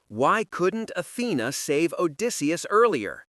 Why couldn't Athena save Odysseus earlier?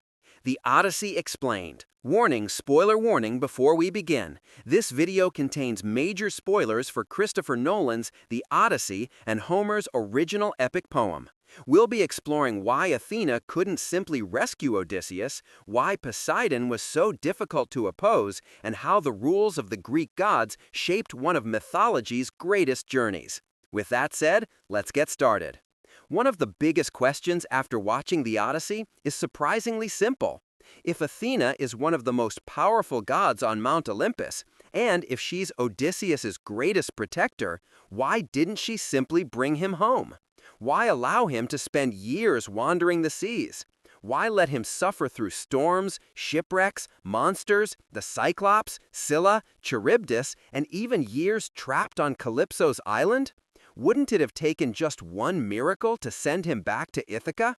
The Odyssey explained. Warning, spoiler warning before we begin. This video contains major spoilers for Christopher Nolan's The Odyssey and Homer's original epic poem. We'll be exploring why Athena couldn't simply rescue Odysseus, why Poseidon was so difficult to oppose, and how the rules of the Greek gods shaped one of mythology's greatest journeys. With that said, let's get started. One of the biggest questions after watching the Odyssey is surprisingly simple. If Athena is one of the most powerful gods on Mount Olympus, and if she's Odysseus's greatest protector, why didn't she simply bring him home? Why allow him to spend years wandering the seas? Why let him suffer through storms, shipwrecks, monsters, the Cyclops, Scylla, Charybdis, and even years trapped on Calypso's island? Wouldn't it have taken just one miracle to send him back to Ithaca?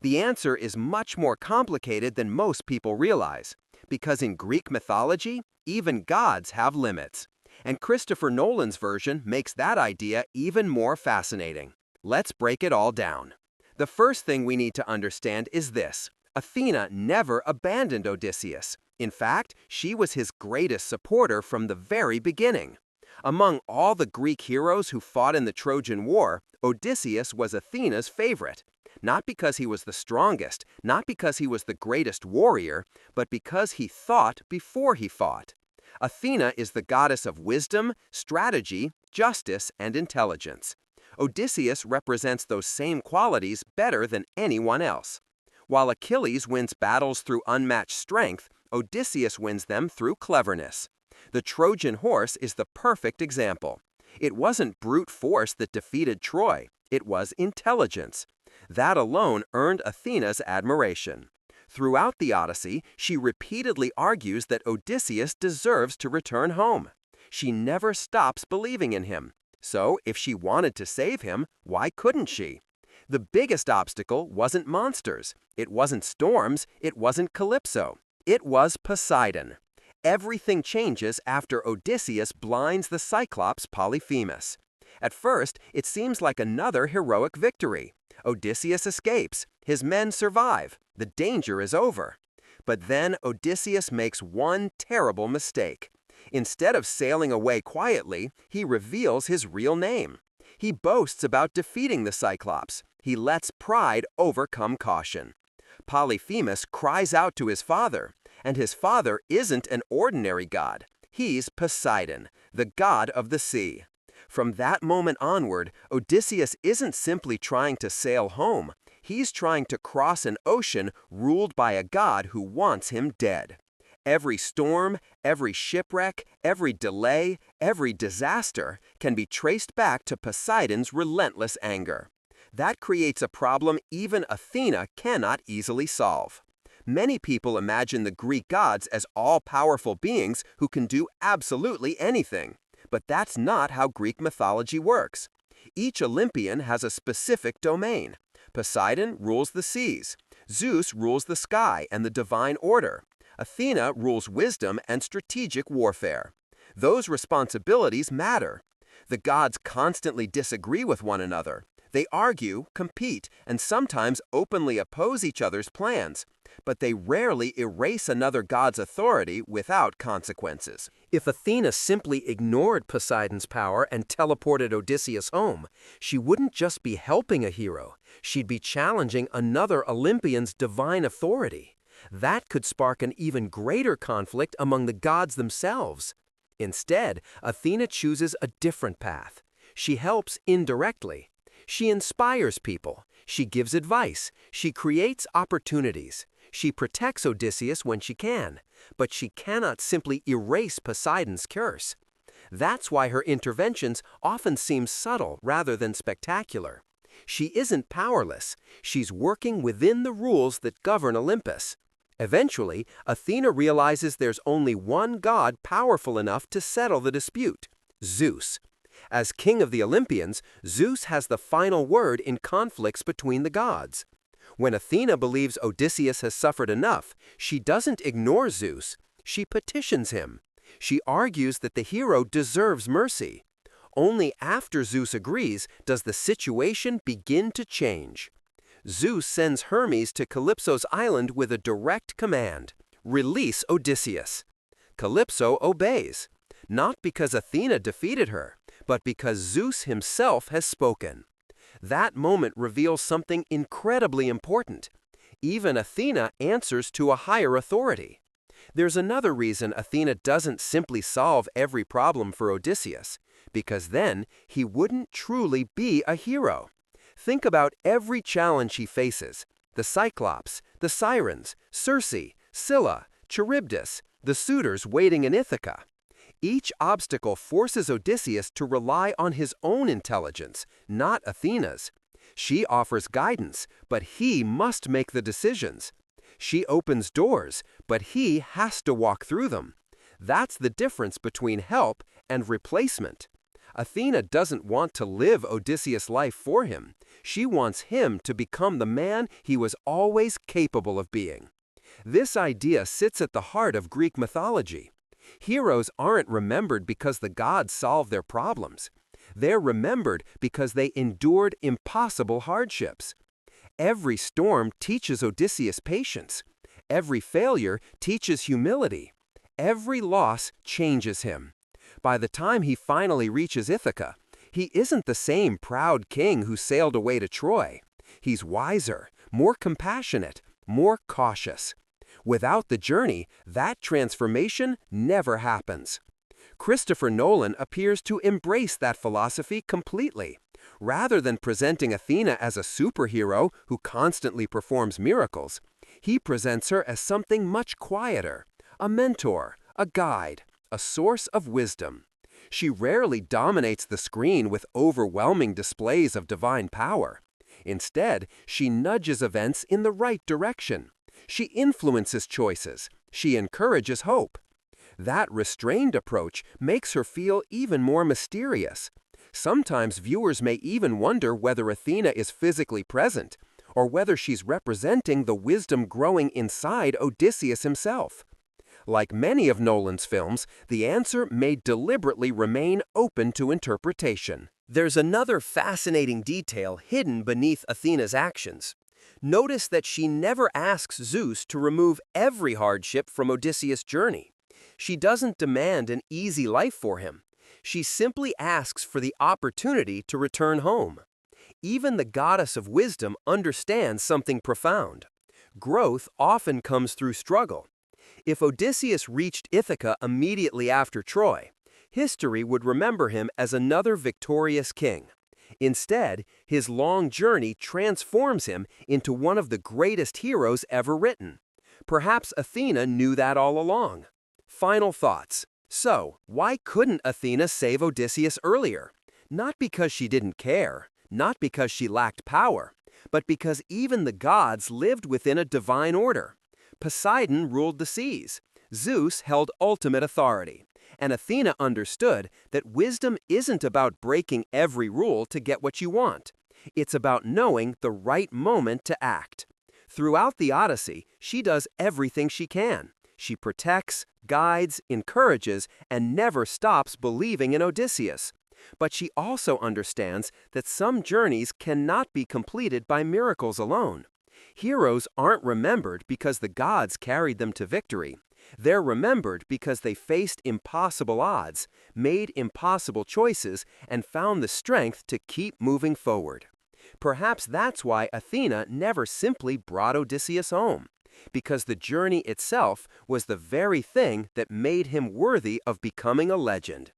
The answer is much more complicated than most people realize, because in Greek mythology, even gods have limits. And Christopher Nolan's version makes that idea even more fascinating. Let's break it all down. The first thing we need to understand is this: Athena never abandoned Odysseus. In fact, she was his greatest supporter from the very beginning. Among all the Greek heroes who fought in the Trojan War, Odysseus was Athena's favorite. Not because he was the strongest, not because he was the greatest warrior, but because he thought before he fought. Athena is the goddess of wisdom, strategy, justice, and intelligence. Odysseus represents those same qualities better than anyone else. While Achilles wins battles through unmatched strength, Odysseus wins them through cleverness. The Trojan horse is the perfect example. It wasn't brute force that defeated Troy, it was intelligence. That alone earned Athena's admiration. Throughout the Odyssey, she repeatedly argues that Odysseus deserves to return home. She never stops believing in him. So, if she wanted to save him, why couldn't she? The biggest obstacle wasn't monsters, it wasn't storms, it wasn't Calypso. It was Poseidon. Everything changes after Odysseus blinds the Cyclops Polyphemus. At first, it seems like another heroic victory. Odysseus escapes, his men survive, the danger is over. But then Odysseus makes one terrible mistake. Instead of sailing away quietly, he reveals his real name. He boasts about defeating the Cyclops. He lets pride overcome caution. Polyphemus cries out to his father, and his father isn't an ordinary god. He's Poseidon, the god of the sea. From that moment onward, Odysseus isn't simply trying to sail home. He's trying to cross an ocean ruled by a god who wants him dead. Every storm, every shipwreck, every delay, every disaster can be traced back to Poseidon's relentless anger. That creates a problem even Athena cannot easily solve. Many people imagine the Greek gods as all-powerful beings who can do absolutely anything. But that's not how Greek mythology works. Each Olympian has a specific domain. Poseidon rules the seas. Zeus rules the sky and the divine order. Athena rules wisdom and strategic warfare. Those responsibilities matter. The gods constantly disagree with one another. They argue, compete, and sometimes openly oppose each other's plans, but they rarely erase another god's authority without consequences. If Athena simply ignored Poseidon's power and teleported Odysseus home, she wouldn't just be helping a hero, she'd be challenging another Olympian's divine authority. That could spark an even greater conflict among the gods themselves. Instead, Athena chooses a different path. She helps indirectly. She inspires people. She gives advice. She creates opportunities. She protects Odysseus when she can, but she cannot simply erase Poseidon's curse. That's why her interventions often seem subtle rather than spectacular. She isn't powerless. She's working within the rules that govern Olympus. Eventually, Athena realizes there's only one god powerful enough to settle the dispute: Zeus. As king of the Olympians, Zeus has the final word in conflicts between the gods. When Athena believes Odysseus has suffered enough, she doesn't ignore Zeus. She petitions him. She argues that the hero deserves mercy. Only after Zeus agrees does the situation begin to change. Zeus sends Hermes to Calypso's island with a direct command: release Odysseus. Calypso obeys, not because Athena defeated her, but because Zeus himself has spoken. That moment reveals something incredibly important. Even Athena answers to a higher authority. There's another reason Athena doesn't simply solve every problem for Odysseus, because then he wouldn't truly be a hero. Think about every challenge he faces: the Cyclops, the Sirens, Circe, Scylla, Charybdis, the suitors waiting in Ithaca. Each obstacle forces Odysseus to rely on his own intelligence, not Athena's. She offers guidance, but he must make the decisions. She opens doors, but he has to walk through them. That's the difference between help and replacement. Athena doesn't want to live Odysseus' life for him. She wants him to become the man he was always capable of being. This idea sits at the heart of Greek mythology. Heroes aren't remembered because the gods solve their problems. They're remembered because they endured impossible hardships. Every storm teaches Odysseus patience. Every failure teaches humility. Every loss changes him. By the time he finally reaches Ithaca, he isn't the same proud king who sailed away to Troy. He's wiser, more compassionate, more cautious. Without the journey, that transformation never happens. Christopher Nolan appears to embrace that philosophy completely. Rather than presenting Athena as a superhero who constantly performs miracles, he presents her as something much quieter: a mentor, a guide, a source of wisdom. She rarely dominates the screen with overwhelming displays of divine power. Instead, she nudges events in the right direction. She influences choices. She encourages hope. That restrained approach makes her feel even more mysterious. Sometimes viewers may even wonder whether Athena is physically present, or whether she's representing the wisdom growing inside Odysseus himself. Like many of Nolan's films, the answer may deliberately remain open to interpretation. There's another fascinating detail hidden beneath Athena's actions. Notice that she never asks Zeus to remove every hardship from Odysseus' journey. She doesn't demand an easy life for him. She simply asks for the opportunity to return home. Even the goddess of wisdom understands something profound. Growth often comes through struggle. If Odysseus reached Ithaca immediately after Troy, history would remember him as another victorious king. Instead, his long journey transforms him into one of the greatest heroes ever written. Perhaps Athena knew that all along. Final thoughts. So, why couldn't Athena save Odysseus earlier? Not because she didn't care, not because she lacked power, but because even the gods lived within a divine order. Poseidon ruled the seas. Zeus held ultimate authority. And Athena understood that wisdom isn't about breaking every rule to get what you want. It's about knowing the right moment to act. Throughout the Odyssey, she does everything she can. She protects, guides, encourages, and never stops believing in Odysseus. But she also understands that some journeys cannot be completed by miracles alone. Heroes aren't remembered because the gods carried them to victory. They're remembered because they faced impossible odds, made impossible choices, and found the strength to keep moving forward. Perhaps that's why Athena never simply brought Odysseus home, because the journey itself was the very thing that made him worthy of becoming a legend.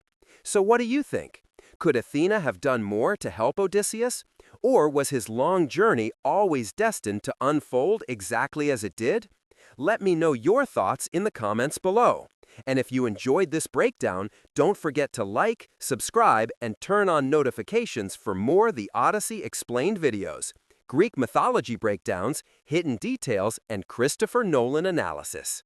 So what do you think? Could Athena have done more to help Odysseus? Or was his long journey always destined to unfold exactly as it did? Let me know your thoughts in the comments below. And if you enjoyed this breakdown, don't forget to like, subscribe, and turn on notifications for more The Odyssey Explained videos, Greek mythology breakdowns, hidden details, and Christopher Nolan analysis.